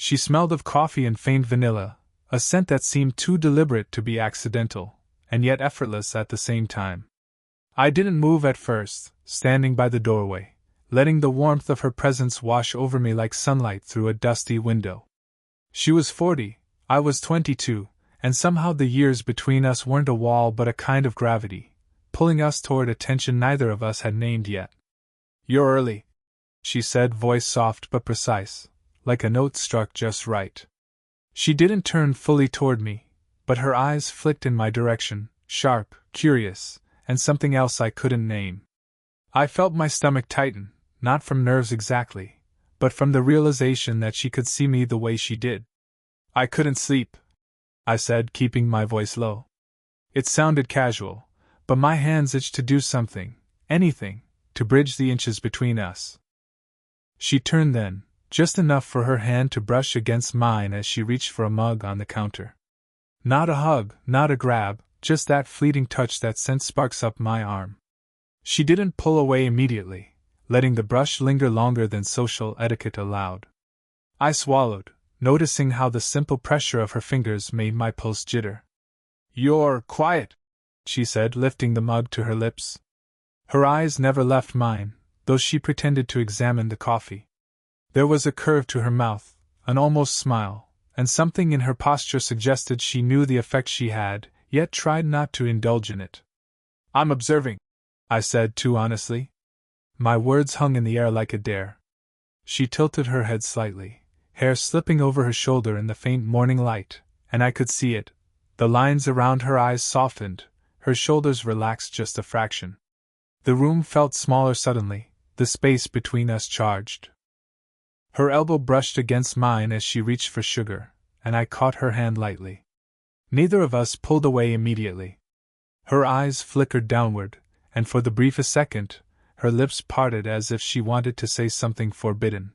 She smelled of coffee and faint vanilla, a scent that seemed too deliberate to be accidental, and yet effortless at the same time. I didn't move at first, standing by the doorway, letting the warmth of her presence wash over me like sunlight through a dusty window. She was 40, I was 22, and somehow the years between us weren't a wall but a kind of gravity, pulling us toward attention neither of us had named yet. "You're early," she said, voice soft but precise, like a note struck just right. She didn't turn fully toward me, but her eyes flicked in my direction, sharp, curious, and something else I couldn't name. I felt my stomach tighten, not from nerves exactly, but from the realization that she could see me the way she did. "I couldn't sleep," I said, keeping my voice low. It sounded casual, but my hands itched to do something, anything, to bridge the inches between us. She turned then, just enough for her hand to brush against mine as she reached for a mug on the counter. Not a hug, not a grab, just that fleeting touch that sent sparks up my arm. She didn't pull away immediately, letting the brush linger longer than social etiquette allowed. I swallowed, noticing how the simple pressure of her fingers made my pulse jitter. "You're quiet," she said, lifting the mug to her lips. Her eyes never left mine, though she pretended to examine the coffee. There was a curve to her mouth, an almost smile, and something in her posture suggested she knew the effect she had, yet tried not to indulge in it. "I'm observing," I said too honestly. My words hung in the air like a dare. She tilted her head slightly, hair slipping over her shoulder in the faint morning light, and I could see it. The lines around her eyes softened, her shoulders relaxed just a fraction. The room felt smaller suddenly, the space between us charged. Her elbow brushed against mine as she reached for sugar, and I caught her hand lightly. Neither of us pulled away immediately. Her eyes flickered downward, and for the briefest second, her lips parted as if she wanted to say something forbidden.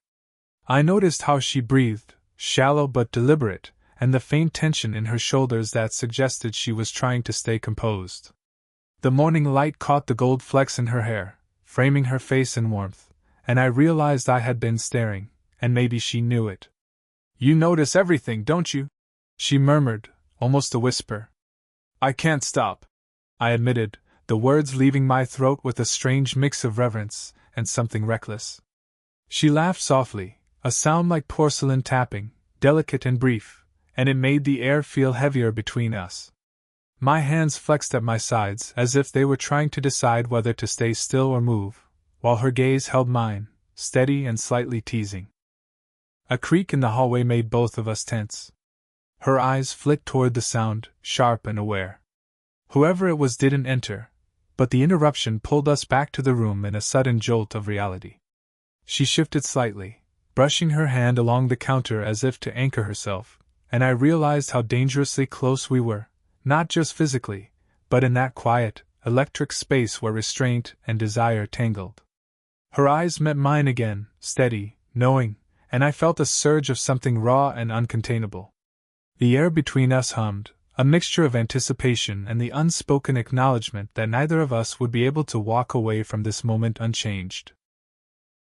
I noticed how she breathed, shallow but deliberate, and the faint tension in her shoulders that suggested she was trying to stay composed. The morning light caught the gold flecks in her hair, framing her face in warmth, and I realized I had been staring, and maybe she knew it. "You notice everything, don't you?" she murmured, almost a whisper. "I can't stop," I admitted, the words leaving my throat with a strange mix of reverence and something reckless. She laughed softly, a sound like porcelain tapping, delicate and brief, and it made the air feel heavier between us. My hands flexed at my sides as if they were trying to decide whether to stay still or move, while her gaze held mine, steady and slightly teasing. A creak in the hallway made both of us tense. Her eyes flicked toward the sound, sharp and aware. Whoever it was didn't enter, but the interruption pulled us back to the room in a sudden jolt of reality. She shifted slightly, brushing her hand along the counter as if to anchor herself, and I realized how dangerously close we were, not just physically, but in that quiet, electric space where restraint and desire tangled. Her eyes met mine again, steady, knowing, and I felt a surge of something raw and uncontainable. The air between us hummed, a mixture of anticipation and the unspoken acknowledgement that neither of us would be able to walk away from this moment unchanged.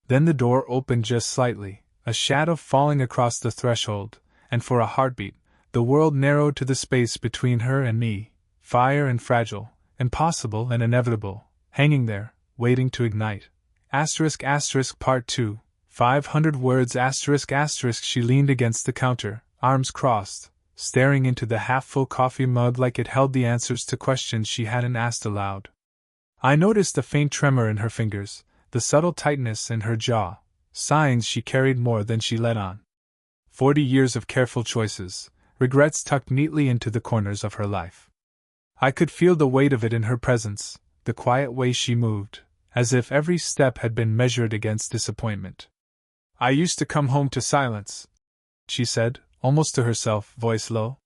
Then the door opened just slightly, a shadow falling across the threshold, and for a heartbeat, the world narrowed to the space between her and me, fire and fragile, impossible and inevitable, hanging there, waiting to ignite. Part 2, 500 words ***. She leaned against the counter, arms crossed, staring into the half-full coffee mug like it held the answers to questions she hadn't asked aloud. I noticed the faint tremor in her fingers, the subtle tightness in her jaw, signs she carried more than she let on. 40 years of careful choices, regrets tucked neatly into the corners of her life. I could feel the weight of it in her presence, the quiet way she moved, as if every step had been measured against disappointment. "I used to come home to silence," she said, almost to herself, voice low.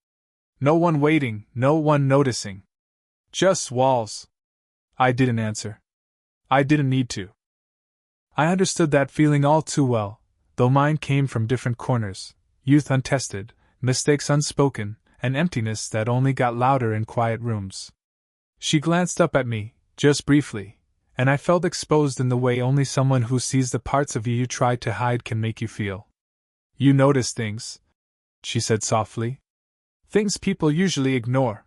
"No one waiting, no one noticing. Just walls." I didn't answer. I didn't need to. I understood that feeling all too well, though mine came from different corners, youth untested, mistakes unspoken, and emptiness that only got louder in quiet rooms. She glanced up at me, just briefly, and I felt exposed in the way only someone who sees the parts of you try to hide can make you feel. "You notice things," she said softly. Things people usually ignore.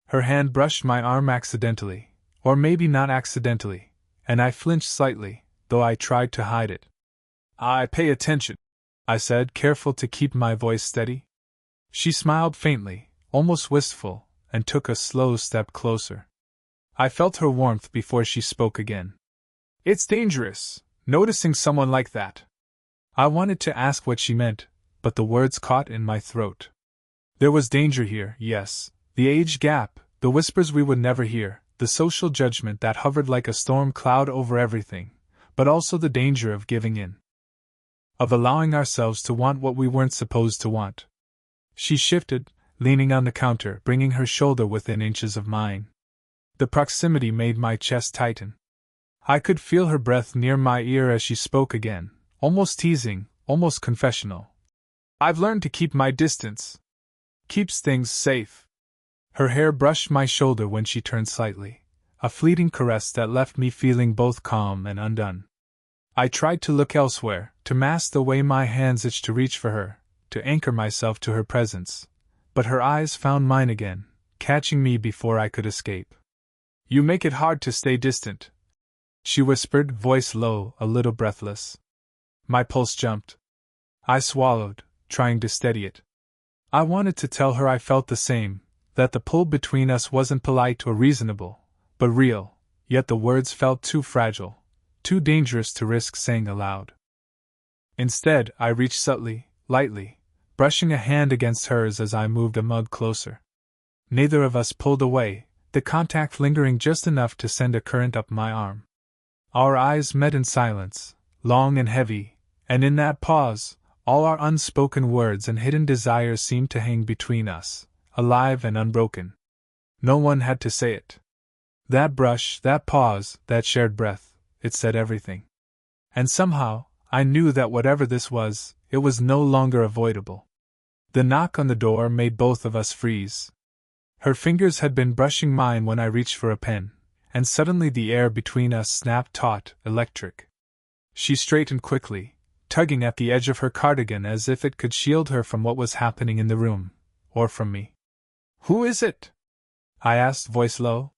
Her hand brushed my arm accidentally, or maybe not accidentally, and I flinched slightly, though I tried to hide it. I pay attention, I said, careful to keep my voice steady. She smiled faintly, almost wistful, and took a slow step closer. I felt her warmth before she spoke again. It's dangerous, noticing someone like that. I wanted to ask what she meant, but the words caught in my throat. There was danger here, yes, the age gap, the whispers we would never hear, the social judgment that hovered like a storm cloud over everything, but also the danger of giving in. Of allowing ourselves to want what we weren't supposed to want. She shifted, leaning on the counter, bringing her shoulder within inches of mine. The proximity made my chest tighten. I could feel her breath near my ear as she spoke again, almost teasing, almost confessional. I've learned to keep my distance. Keeps things safe. Her hair brushed my shoulder when she turned slightly, a fleeting caress that left me feeling both calm and undone. I tried to look elsewhere, to mask the way my hands itched to reach for her, to anchor myself to her presence, but her eyes found mine again, catching me before I could escape. You make it hard to stay distant, she whispered, voice low, a little breathless. My pulse jumped. I swallowed, trying to steady it. I wanted to tell her I felt the same, that the pull between us wasn't polite or reasonable, but real, yet the words felt too fragile, too dangerous to risk saying aloud. Instead, I reached subtly, lightly, brushing a hand against hers as I moved a mug closer. Neither of us pulled away, the contact lingering just enough to send a current up my arm. Our eyes met in silence, long and heavy, and in that pause, all our unspoken words and hidden desires seemed to hang between us, alive and unbroken. No one had to say it. That brush, that pause, that shared breath, it said everything. And somehow, I knew that whatever this was, it was no longer avoidable. The knock on the door made both of us freeze. Her fingers had been brushing mine when I reached for a pen, and suddenly the air between us snapped taut, electric. She straightened quickly, tugging at the edge of her cardigan as if it could shield her from what was happening in the room, or from me. Who is it? I asked, voice low.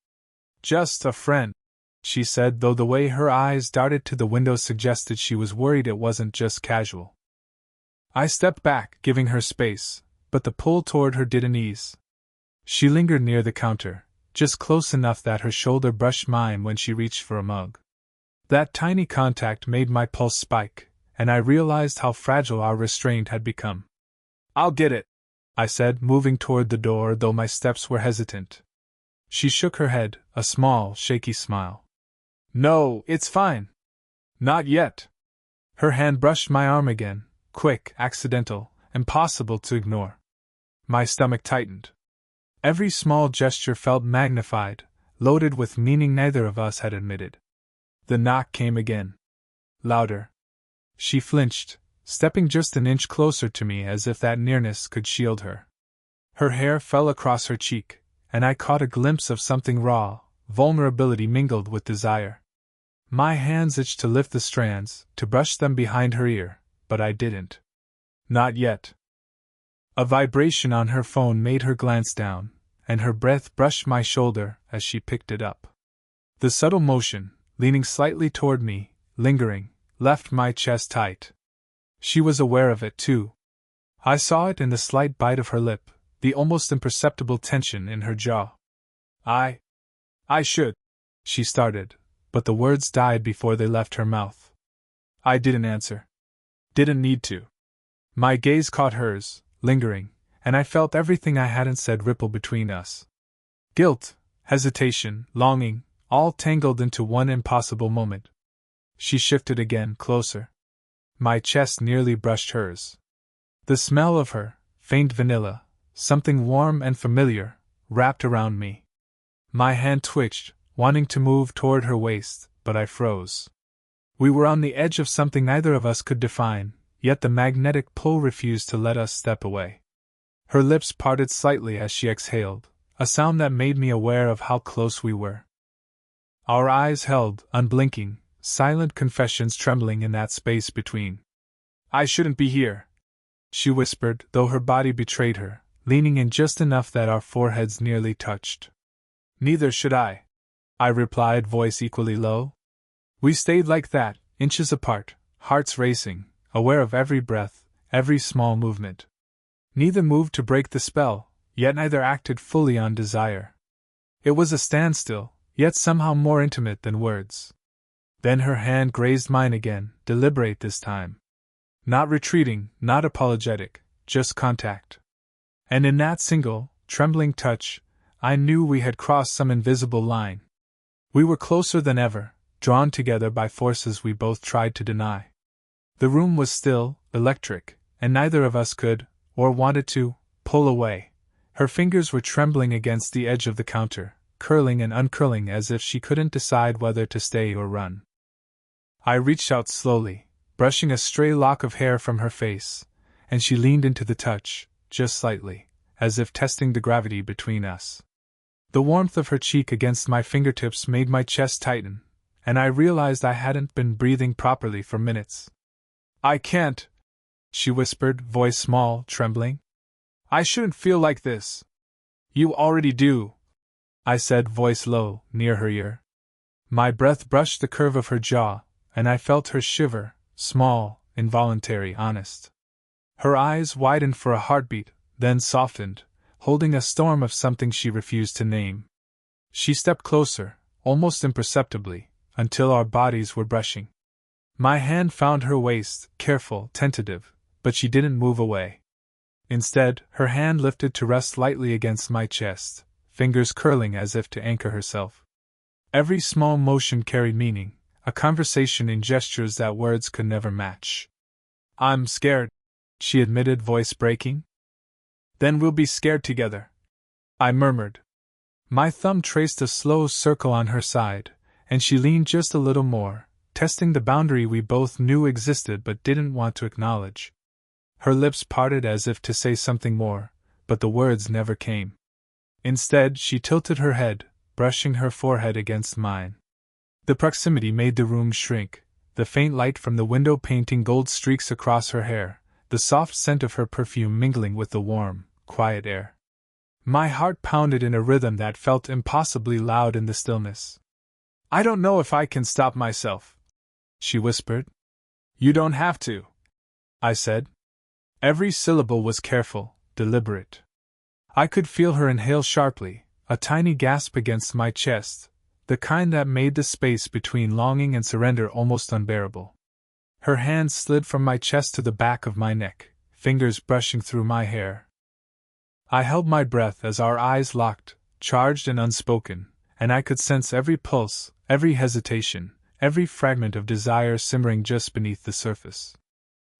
Just a friend, she said, though the way her eyes darted to the window suggested she was worried it wasn't just casual. I stepped back, giving her space, but the pull toward her didn't ease. She lingered near the counter, just close enough that her shoulder brushed mine when she reached for a mug. That tiny contact made my pulse spike, and I realized how fragile our restraint had become. I'll get it, I said, moving toward the door though my steps were hesitant. She shook her head, a small, shaky smile. No, it's fine. Not yet. Her hand brushed my arm again, quick, accidental, impossible to ignore. My stomach tightened. Every small gesture felt magnified, loaded with meaning neither of us had admitted. The knock came again. Louder. She flinched, stepping just an inch closer to me as if that nearness could shield her. Her hair fell across her cheek, and I caught a glimpse of something raw, vulnerability mingled with desire. My hands itched to lift the strands, to brush them behind her ear, but I didn't. Not yet. A vibration on her phone made her glance down, and her breath brushed my shoulder as she picked it up. The subtle motion, leaning slightly toward me, lingering, left my chest tight. She was aware of it too. I saw it in the slight bite of her lip, the almost imperceptible tension in her jaw. I should, she started, but the words died before they left her mouth. I didn't answer. Didn't need to. My gaze caught hers, lingering, and I felt everything I hadn't said ripple between us. Guilt, hesitation, longing, all tangled into one impossible moment. She shifted again, closer. My chest nearly brushed hers. The smell of her, faint vanilla, something warm and familiar, wrapped around me. My hand twitched, wanting to move toward her waist, but I froze. We were on the edge of something neither of us could define, yet the magnetic pull refused to let us step away. Her lips parted slightly as she exhaled, a sound that made me aware of how close we were. Our eyes held, unblinking, silent confessions trembling in that space between. I shouldn't be here, she whispered, though her body betrayed her, leaning in just enough that our foreheads nearly touched. Neither should I replied, voice equally low. We stayed like that, inches apart, hearts racing, aware of every breath, every small movement. Neither moved to break the spell, yet neither acted fully on desire. It was a standstill, yet somehow more intimate than words. Then her hand grazed mine again, deliberate this time. Not retreating, not apologetic, just contact. And in that single, trembling touch, I knew we had crossed some invisible line. We were closer than ever, drawn together by forces we both tried to deny. The room was still, electric, and neither of us could, or wanted to, pull away. Her fingers were trembling against the edge of the counter, curling and uncurling as if she couldn't decide whether to stay or run. I reached out slowly, brushing a stray lock of hair from her face, and she leaned into the touch, just slightly, as if testing the gravity between us. The warmth of her cheek against my fingertips made my chest tighten, and I realized I hadn't been breathing properly for minutes. I can't, she whispered, voice small, trembling. I shouldn't feel like this. You already do, I said, voice low, near her ear. My breath brushed the curve of her jaw, and I felt her shiver, small, involuntary, honest. Her eyes widened for a heartbeat, then softened, holding a storm of something she refused to name. She stepped closer, almost imperceptibly, until our bodies were brushing. My hand found her waist, careful, tentative, but she didn't move away. Instead, her hand lifted to rest lightly against my chest, fingers curling as if to anchor herself. Every small motion carried meaning, a conversation in gestures that words could never match. I'm scared, she admitted, voice breaking. Then we'll be scared together, I murmured. My thumb traced a slow circle on her side, and she leaned just a little more, testing the boundary we both knew existed but didn't want to acknowledge. Her lips parted as if to say something more, but the words never came. Instead, she tilted her head, brushing her forehead against mine. The proximity made the room shrink, the faint light from the window painting gold streaks across her hair, the soft scent of her perfume mingling with the warm, quiet air. My heart pounded in a rhythm that felt impossibly loud in the stillness. I don't know if I can stop myself, she whispered. You don't have to, I said. Every syllable was careful, deliberate. I could feel her inhale sharply, a tiny gasp against my chest, the kind that made the space between longing and surrender almost unbearable. Her hand slid from my chest to the back of my neck, fingers brushing through my hair. I held my breath as our eyes locked, charged and unspoken, and I could sense every pulse, every hesitation, every fragment of desire simmering just beneath the surface.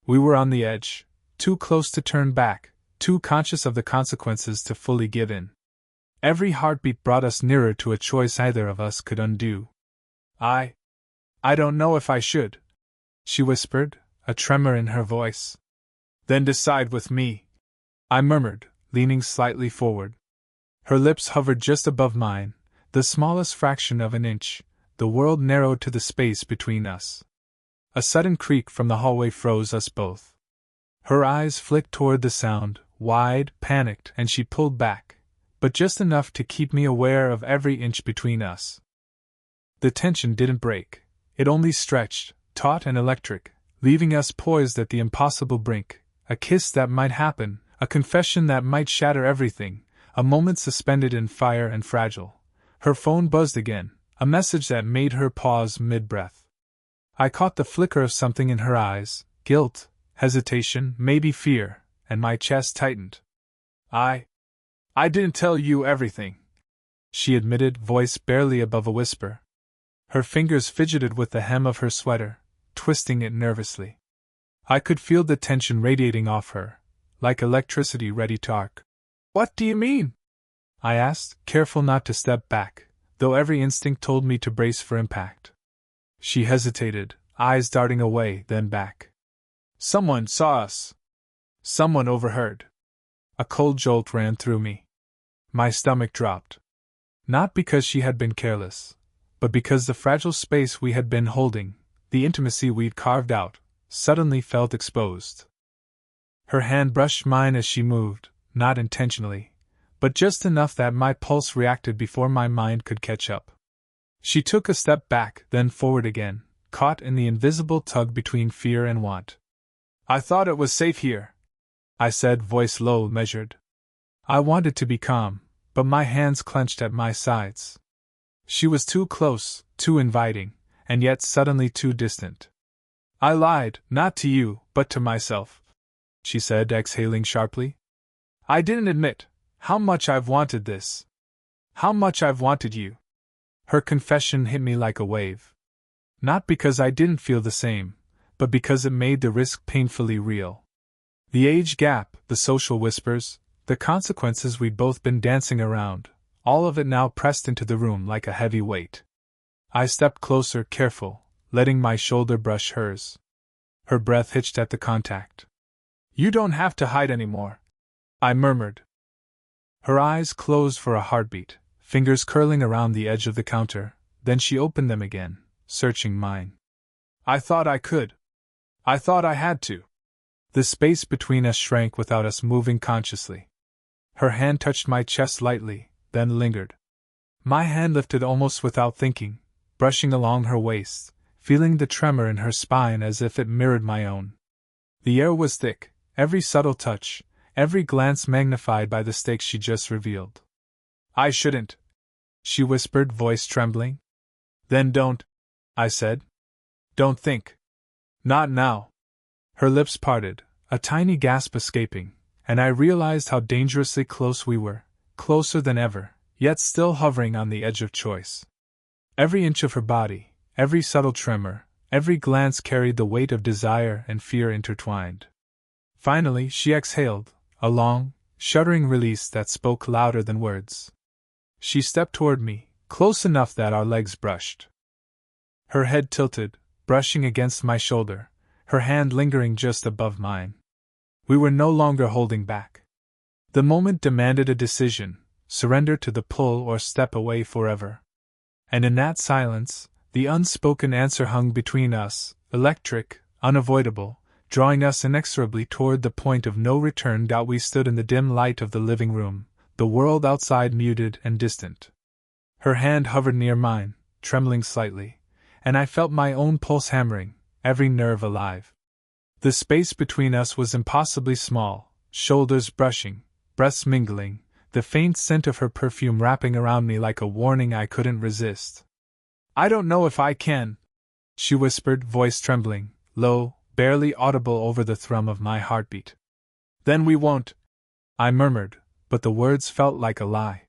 We were on the edge, too close to turn back, too conscious of the consequences to fully give in. Every heartbeat brought us nearer to a choice either of us could undo. I don't know if I should, she whispered, a tremor in her voice. Then decide with me, I murmured, leaning slightly forward. Her lips hovered just above mine, the smallest fraction of an inch. The world narrowed to the space between us. A sudden creak from the hallway froze us both. Her eyes flicked toward the sound, wide, panicked, and she pulled back, but just enough to keep me aware of every inch between us. The tension didn't break, it only stretched, taut and electric, leaving us poised at the impossible brink, a kiss that might happen, a confession that might shatter everything, a moment suspended in fire and fragile. Her phone buzzed again, a message that made her pause mid-breath. I caught the flicker of something in her eyes, guilt, hesitation, maybe fear, and my chest tightened. I didn't tell you everything, she admitted, voice barely above a whisper. Her fingers fidgeted with the hem of her sweater, twisting it nervously. I could feel the tension radiating off her, like electricity ready to arc. What do you mean? I asked, careful not to step back, though every instinct told me to brace for impact. She hesitated, eyes darting away, then back. Someone saw us. Someone overheard. A cold jolt ran through me. My stomach dropped. Not because she had been careless, but because the fragile space we had been holding, the intimacy we'd carved out, suddenly felt exposed. Her hand brushed mine as she moved, not intentionally, but just enough that my pulse reacted before my mind could catch up. She took a step back, then forward again, caught in the invisible tug between fear and want. "I thought it was safe here," I said, voice low, measured. I wanted to be calm, but my hands clenched at my sides. She was too close, too inviting, and yet suddenly too distant. "I lied, not to you, but to myself," she said, exhaling sharply. "I didn't admit how much I've wanted this. How much I've wanted you." Her confession hit me like a wave. Not because I didn't feel the same, but because it made the risk painfully real. The age gap, the social whispers, the consequences we'd both been dancing around, all of it now pressed into the room like a heavy weight. I stepped closer, careful, letting my shoulder brush hers. Her breath hitched at the contact. "You don't have to hide anymore," I murmured. Her eyes closed for a heartbeat, fingers curling around the edge of the counter, then she opened them again, searching mine. "I thought I could. I thought I had to." The space between us shrank without us moving consciously. Her hand touched my chest lightly, then lingered. My hand lifted almost without thinking, brushing along her waist, feeling the tremor in her spine as if it mirrored my own. The air was thick, every subtle touch, every glance magnified by the stakes she just revealed. "I shouldn't," she whispered, voice trembling. "Then don't," I said. "Don't think. Not now." Her lips parted, a tiny gasp escaping, and I realized how dangerously close we were, closer than ever, yet still hovering on the edge of choice. Every inch of her body, every subtle tremor, every glance carried the weight of desire and fear intertwined. Finally, she exhaled, a long, shuddering release that spoke louder than words. She stepped toward me, close enough that our legs brushed. Her head tilted, brushing against my shoulder, her hand lingering just above mine. We were no longer holding back. The moment demanded a decision, surrender to the pull or step away forever. And in that silence, the unspoken answer hung between us, electric, unavoidable, drawing us inexorably toward the point of no return. We stood in the dim light of the living room, the world outside muted and distant. Her hand hovered near mine, trembling slightly, and I felt my own pulse hammering, every nerve alive. The space between us was impossibly small, shoulders brushing, breaths mingling, the faint scent of her perfume wrapping around me like a warning I couldn't resist. "I don't know if I can," she whispered, voice trembling, low, barely audible over the thrum of my heartbeat. "Then we won't," I murmured, but the words felt like a lie.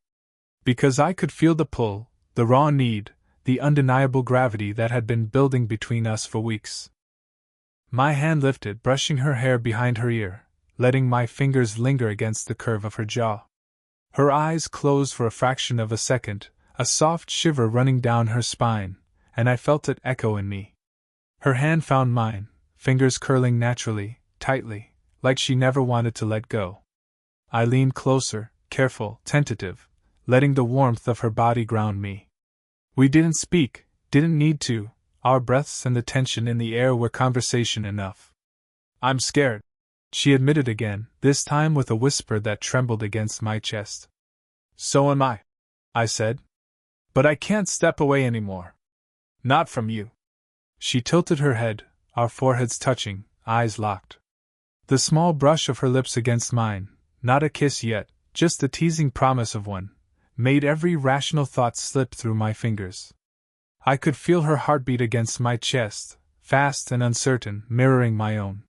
Because I could feel the pull, the raw need, the undeniable gravity that had been building between us for weeks. My hand lifted, brushing her hair behind her ear, letting my fingers linger against the curve of her jaw. Her eyes closed for a fraction of a second, a soft shiver running down her spine, and I felt it echo in me. Her hand found mine, fingers curling naturally, tightly, like she never wanted to let go. I leaned closer, careful, tentative, letting the warmth of her body ground me. We didn't speak, didn't need to, our breaths and the tension in the air were conversation enough. "I'm scared," she admitted again, this time with a whisper that trembled against my chest. "So am I said. "But I can't step away anymore. Not from you." She tilted her head, our foreheads touching, eyes locked. The small brush of her lips against mine, not a kiss yet, just the teasing promise of one, made every rational thought slip through my fingers. I could feel her heartbeat against my chest, fast and uncertain, mirroring my own.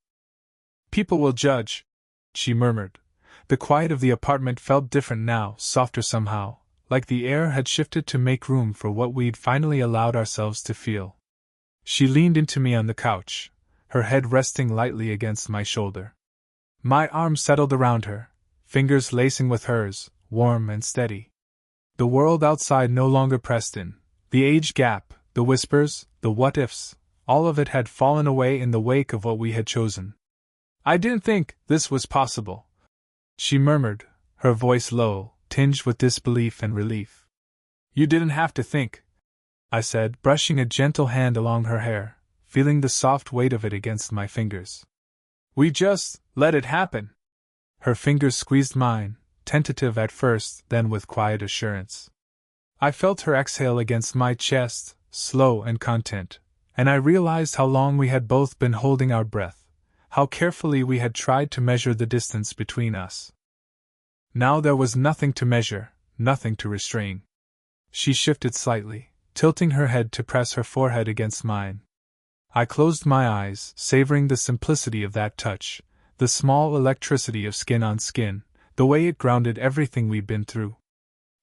"People will judge," she murmured. The quiet of the apartment felt different now, softer somehow, like the air had shifted to make room for what we'd finally allowed ourselves to feel. She leaned into me on the couch, her head resting lightly against my shoulder. My arm settled around her, fingers lacing with hers, warm and steady. The world outside no longer pressed in. The age gap, the whispers, the what-ifs, all of it had fallen away in the wake of what we had chosen. "I didn't think this was possible," she murmured, her voice low, tinged with disbelief and relief. "You didn't have to think," I said, brushing a gentle hand along her hair, feeling the soft weight of it against my fingers. We just let it happen. Her fingers squeezed mine, tentative at first, then with quiet assurance. I felt her exhale against my chest, slow and content, and I realized how long we had both been holding our breath, how carefully we had tried to measure the distance between us. Now there was nothing to measure, nothing to restrain. She shifted slightly, tilting her head to press her forehead against mine. I closed my eyes, savoring the simplicity of that touch, the small electricity of skin on skin, the way it grounded everything we'd been through.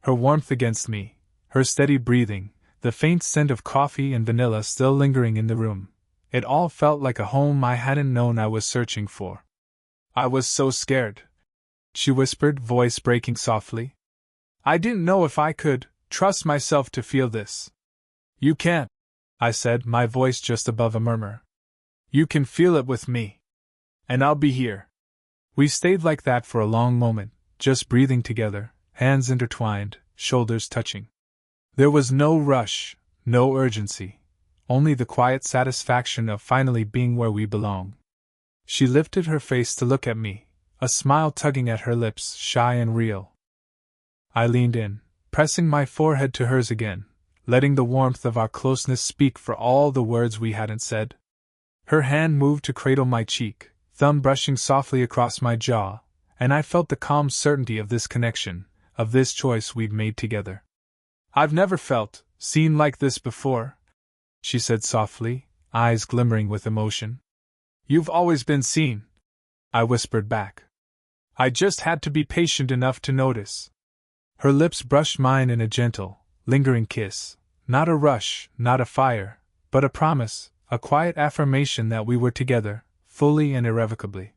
Her warmth against me, her steady breathing, the faint scent of coffee and vanilla still lingering in the room. It all felt like a home I hadn't known I was searching for. I was so scared, she whispered, voice breaking softly. I didn't know if I could trust myself to feel this. You can't, I said, my voice just above a murmur. You can feel it with me. And I'll be here. We stayed like that for a long moment, just breathing together, hands intertwined, shoulders touching. There was no rush, no urgency, only the quiet satisfaction of finally being where we belong. She lifted her face to look at me, a smile tugging at her lips, shy and real. I leaned in, pressing my forehead to hers again, letting the warmth of our closeness speak for all the words we hadn't said. Her hand moved to cradle my cheek, thumb brushing softly across my jaw, and I felt the calm certainty of this connection, of this choice we'd made together. I've never felt seen like this before, she said softly, eyes glimmering with emotion. You've always been seen, I whispered back. I just had to be patient enough to notice. Her lips brushed mine in a gentle, lingering kiss, not a rush, not a fire, but a promise, a quiet affirmation that we were together, fully and irrevocably.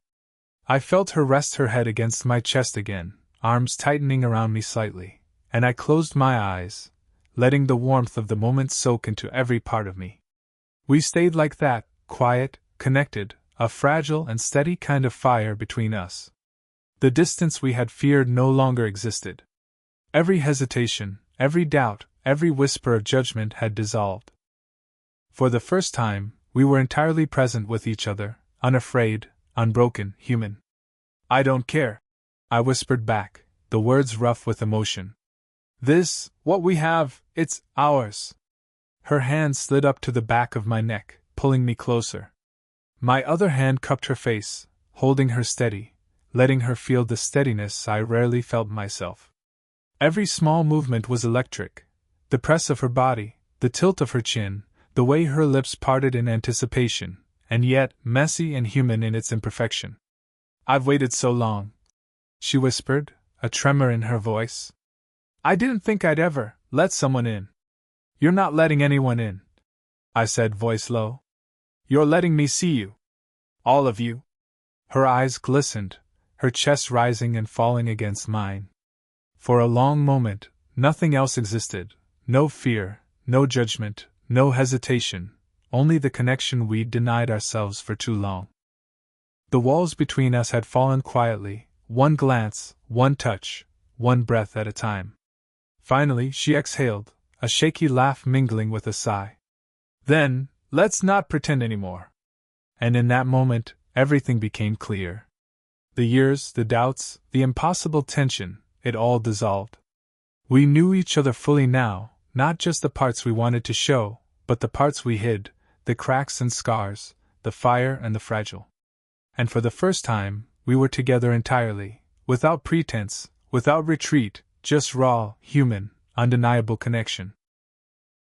I felt her rest her head against my chest again, arms tightening around me slightly, and I closed my eyes, letting the warmth of the moment soak into every part of me. We stayed like that, quiet, connected, a fragile and steady kind of fire between us. The distance we had feared no longer existed. Every hesitation, every doubt, every whisper of judgment had dissolved. For the first time, we were entirely present with each other, unafraid, unbroken, human. I don't care, I whispered back, the words rough with emotion. This, what we have, it's ours. Her hand slid up to the back of my neck, pulling me closer. My other hand cupped her face, holding her steady, letting her feel the steadiness I rarely felt myself. Every small movement was electric. The press of her body, the tilt of her chin, the way her lips parted in anticipation, and yet messy and human in its imperfection. I've waited so long, she whispered, a tremor in her voice. I didn't think I'd ever let someone in. You're not letting anyone in, I said, voice low. You're letting me see you. All of you. Her eyes glistened, her chest rising and falling against mine. For a long moment, nothing else existed, no fear, no judgment, no hesitation, only the connection we'd denied ourselves for too long. The walls between us had fallen quietly, one glance, one touch, one breath at a time. Finally, she exhaled, a shaky laugh mingling with a sigh. Then, let's not pretend anymore. And in that moment, everything became clear. The years, the doubts, the impossible tension, it all dissolved. We knew each other fully now, not just the parts we wanted to show, but the parts we hid, the cracks and scars, the fire and the fragile. And for the first time, we were together entirely, without pretense, without retreat, just raw, human, undeniable connection.